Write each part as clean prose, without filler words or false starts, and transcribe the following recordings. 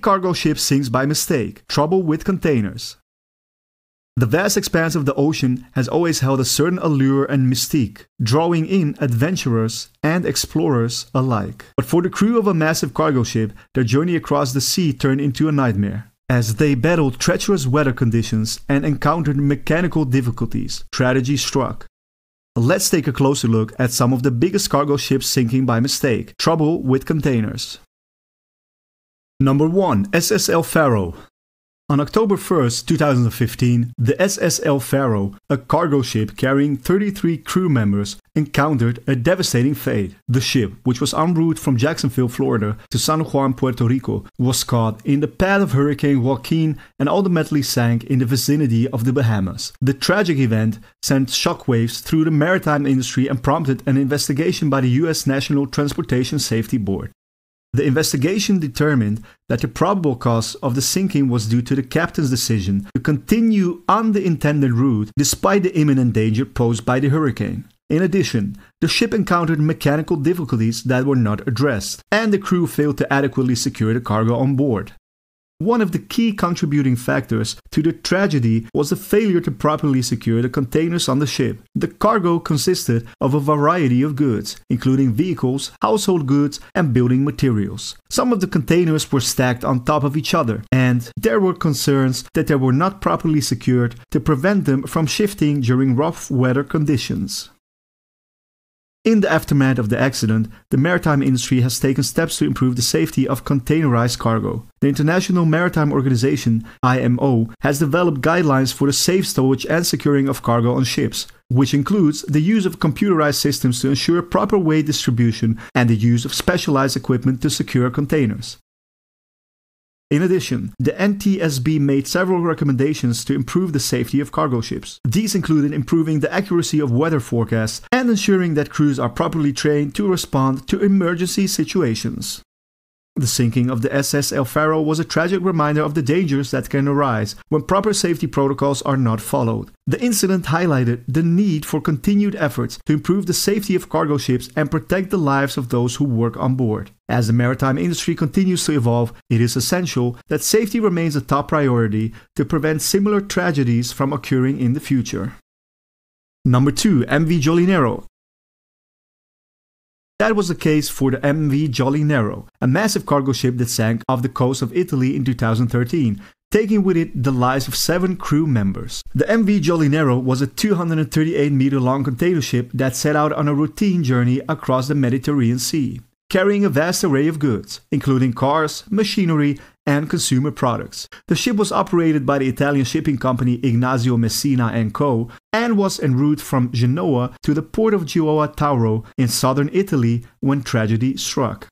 cargo ship sinks by mistake. Trouble with containers. The vast expanse of the ocean has always held a certain allure and mystique, drawing in adventurers and explorers alike. But for the crew of a massive cargo ship, their journey across the sea turned into a nightmare. As they battled treacherous weather conditions and encountered mechanical difficulties, tragedy struck. Let's take a closer look at some of the biggest cargo ships sinking by mistake. Trouble with containers. Number 1. SSL Pharaoh. On October 1st, 2015, the SSL Pharaoh, a cargo ship carrying 33 crew members, encountered a devastating fate. The ship, which was en route from Jacksonville, Florida to San Juan, Puerto Rico, was caught in the path of Hurricane Joaquin and ultimately sank in the vicinity of the Bahamas. The tragic event sent shockwaves through the maritime industry and prompted an investigation by the U.S. National Transportation Safety Board. The investigation determined that the probable cause of the sinking was due to the captain's decision to continue on the intended route despite the imminent danger posed by the hurricane. In addition, the ship encountered mechanical difficulties that were not addressed, and the crew failed to adequately secure the cargo on board. One of the key contributing factors to the tragedy was the failure to properly secure the containers on the ship. The cargo consisted of a variety of goods, including vehicles, household goods, and building materials. Some of the containers were stacked on top of each other, and there were concerns that they were not properly secured to prevent them from shifting during rough weather conditions. In the aftermath of the accident, the maritime industry has taken steps to improve the safety of containerized cargo. The International Maritime Organization, IMO, has developed guidelines for the safe stowage and securing of cargo on ships, which includes the use of computerized systems to ensure proper weight distribution and the use of specialized equipment to secure containers. In addition, the NTSB made several recommendations to improve the safety of cargo ships. These included improving the accuracy of weather forecasts and ensuring that crews are properly trained to respond to emergency situations. The sinking of the SSL Pharaoh was a tragic reminder of the dangers that can arise when proper safety protocols are not followed. The incident highlighted the need for continued efforts to improve the safety of cargo ships and protect the lives of those who work on board. As the maritime industry continues to evolve, it is essential that safety remains a top priority to prevent similar tragedies from occurring in the future. Number 2. MV Jolly Nero. That was the case for the MV Jolly Nero, a massive cargo ship that sank off the coast of Italy in 2013, taking with it the lives of 7 crew members. The MV Jolly Nero was a 238-meter-long container ship that set out on a routine journey across the Mediterranean Sea, carrying a vast array of goods, including cars, machinery, and consumer products. The ship was operated by the Italian shipping company Ignazio Messina & Co. and was en route from Genoa to the port of Gioia Tauro in southern Italy when tragedy struck.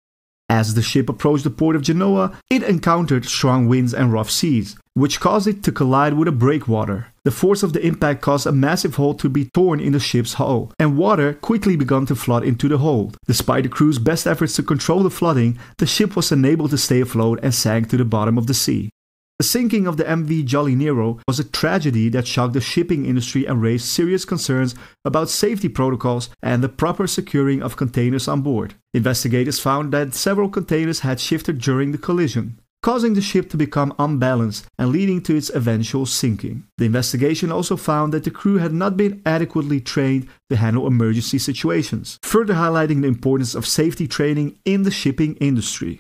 As the ship approached the port of Genoa, it encountered strong winds and rough seas, which caused it to collide with a breakwater. The force of the impact caused a massive hole to be torn in the ship's hull, and water quickly began to flood into the hold. Despite the crew's best efforts to control the flooding, the ship was unable to stay afloat and sank to the bottom of the sea. The sinking of the MV Jolly Nero was a tragedy that shocked the shipping industry and raised serious concerns about safety protocols and the proper securing of containers on board. Investigators found that several containers had shifted during the collision, causing the ship to become unbalanced and leading to its eventual sinking. The investigation also found that the crew had not been adequately trained to handle emergency situations, further highlighting the importance of safety training in the shipping industry.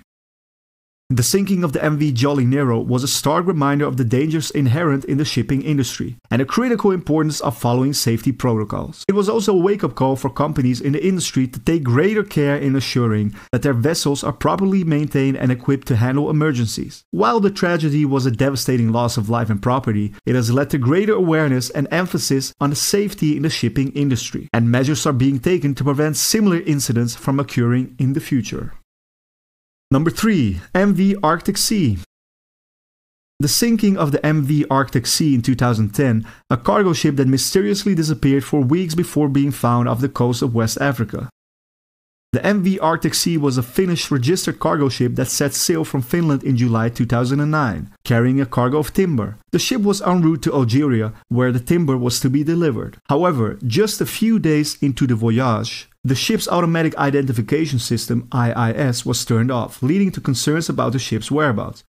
The sinking of the MV Jolly Nero was a stark reminder of the dangers inherent in the shipping industry and the critical importance of following safety protocols. It was also a wake-up call for companies in the industry to take greater care in assuring that their vessels are properly maintained and equipped to handle emergencies. While the tragedy was a devastating loss of life and property, it has led to greater awareness and emphasis on the safety in the shipping industry, and measures are being taken to prevent similar incidents from occurring in the future. Number 3. MV Arctic Sea. The sinking of the MV Arctic Sea in 2010, a cargo ship that mysteriously disappeared for weeks before being found off the coast of West Africa. The MV Arctic Sea was a Finnish registered cargo ship that set sail from Finland in July 2009, carrying a cargo of timber. The ship was en route to Algeria, where the timber was to be delivered. However, just a few days into the voyage, the ship's automatic identification system, IIS, was turned off, leading to concerns about the ship's whereabouts.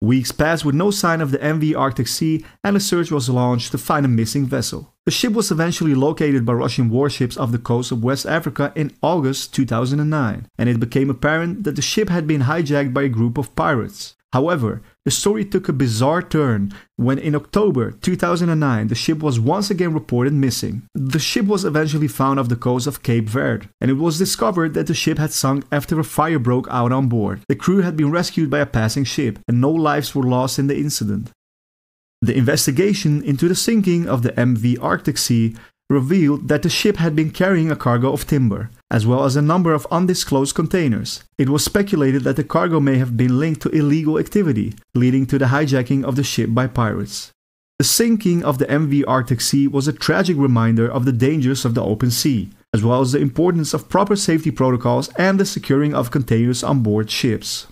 Weeks passed with no sign of the MV Arctic Sea, and a search was launched to find a missing vessel. The ship was eventually located by Russian warships off the coast of West Africa in August 2009, and it became apparent that the ship had been hijacked by a group of pirates. However, the story took a bizarre turn when in October 2009 the ship was once again reported missing. The ship was eventually found off the coast of Cape Verde, and it was discovered that the ship had sunk after a fire broke out on board. The crew had been rescued by a passing ship, and no lives were lost in the incident. The investigation into the sinking of the MV Arctic Sea revealed that the ship had been carrying a cargo of timber, as well as a number of undisclosed containers. It was speculated that the cargo may have been linked to illegal activity, leading to the hijacking of the ship by pirates. The sinking of the MV Arctic Sea was a tragic reminder of the dangers of the open sea, as well as the importance of proper safety protocols and the securing of containers on board ships.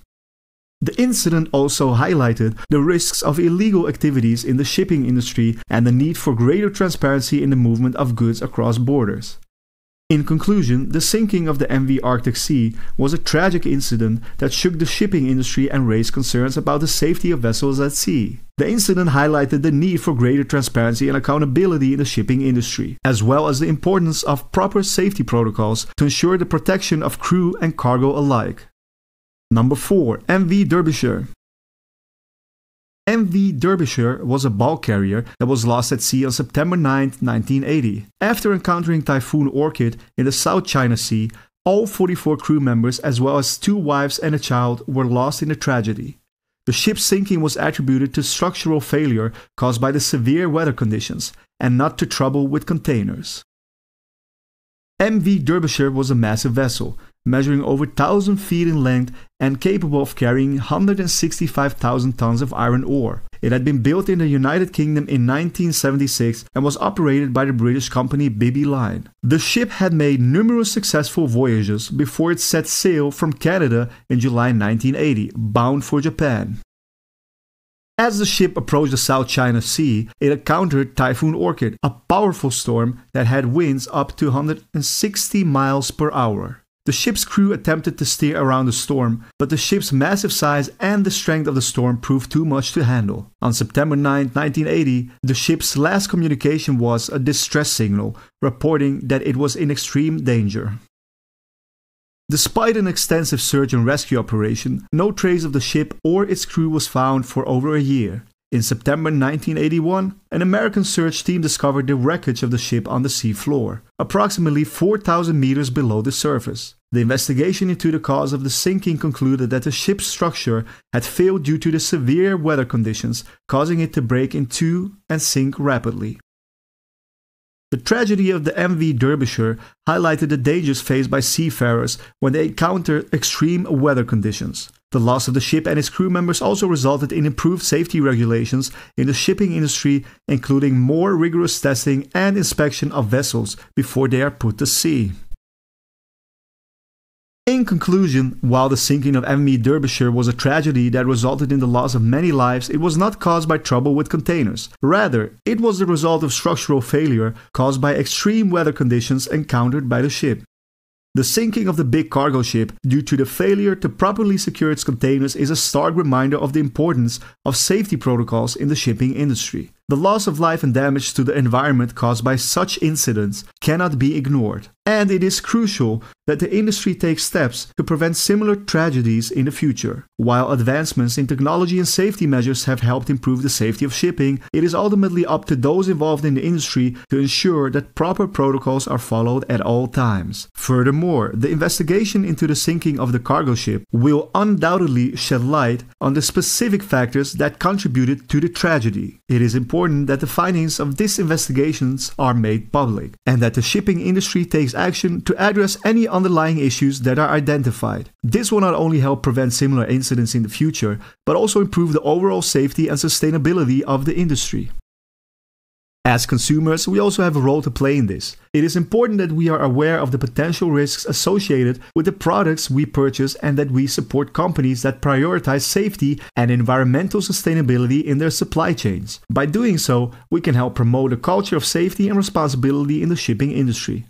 The incident also highlighted the risks of illegal activities in the shipping industry and the need for greater transparency in the movement of goods across borders. In conclusion, the sinking of the MV Arctic Sea was a tragic incident that shook the shipping industry and raised concerns about the safety of vessels at sea. The incident highlighted the need for greater transparency and accountability in the shipping industry, as well as the importance of proper safety protocols to ensure the protection of crew and cargo alike. Number 4. MV Derbyshire. MV Derbyshire was a bulk carrier that was lost at sea on September 9, 1980. After encountering Typhoon Orchid in the South China Sea, all 44 crew members as well as 2 wives and a child were lost in the tragedy. The ship's sinking was attributed to structural failure caused by the severe weather conditions and not to trouble with containers. MV Derbyshire was a massive vessel, measuring over 1,000 feet in length and capable of carrying 165,000 tons of iron ore. It had been built in the United Kingdom in 1976 and was operated by the British company Bibby Line. The ship had made numerous successful voyages before it set sail from Canada in July 1980, bound for Japan. As the ship approached the South China Sea, it encountered Typhoon Orchid, a powerful storm that had winds up to 160 miles per hour. The ship's crew attempted to steer around the storm, but the ship's massive size and the strength of the storm proved too much to handle. On September 9, 1980, the ship's last communication was a distress signal, reporting that it was in extreme danger. Despite an extensive search and rescue operation, no trace of the ship or its crew was found for over a year. In September 1981, an American search team discovered the wreckage of the ship on the sea floor, approximately 4,000 meters below the surface. The investigation into the cause of the sinking concluded that the ship's structure had failed due to the severe weather conditions, causing it to break in two and sink rapidly. The tragedy of the MV Derbyshire highlighted the dangers faced by seafarers when they encounter extreme weather conditions. The loss of the ship and its crew members also resulted in improved safety regulations in the shipping industry, including more rigorous testing and inspection of vessels before they are put to sea. In conclusion, while the sinking of MV Derbyshire was a tragedy that resulted in the loss of many lives, it was not caused by trouble with containers. Rather, it was the result of structural failure caused by extreme weather conditions encountered by the ship. The sinking of the big cargo ship due to the failure to properly secure its containers is a stark reminder of the importance of safety protocols in the shipping industry. The loss of life and damage to the environment caused by such incidents cannot be ignored, and it is crucial that the industry takes steps to prevent similar tragedies in the future. While advancements in technology and safety measures have helped improve the safety of shipping, it is ultimately up to those involved in the industry to ensure that proper protocols are followed at all times. Furthermore, the investigation into the sinking of the cargo ship will undoubtedly shed light on the specific factors that contributed to the tragedy. It is important that the findings of these investigations are made public, and that the shipping industry takes action to address any underlying issues that are identified. This will not only help prevent similar incidents in the future, but also improve the overall safety and sustainability of the industry. As consumers, we also have a role to play in this. It is important that we are aware of the potential risks associated with the products we purchase and that we support companies that prioritize safety and environmental sustainability in their supply chains. By doing so, we can help promote a culture of safety and responsibility in the shipping industry.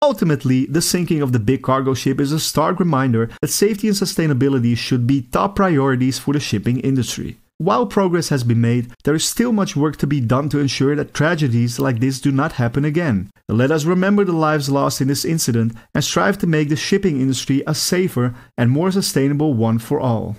Ultimately, the sinking of the big cargo ship is a stark reminder that safety and sustainability should be top priorities for the shipping industry. While progress has been made, there is still much work to be done to ensure that tragedies like this do not happen again. Let us remember the lives lost in this incident and strive to make the shipping industry a safer and more sustainable one for all.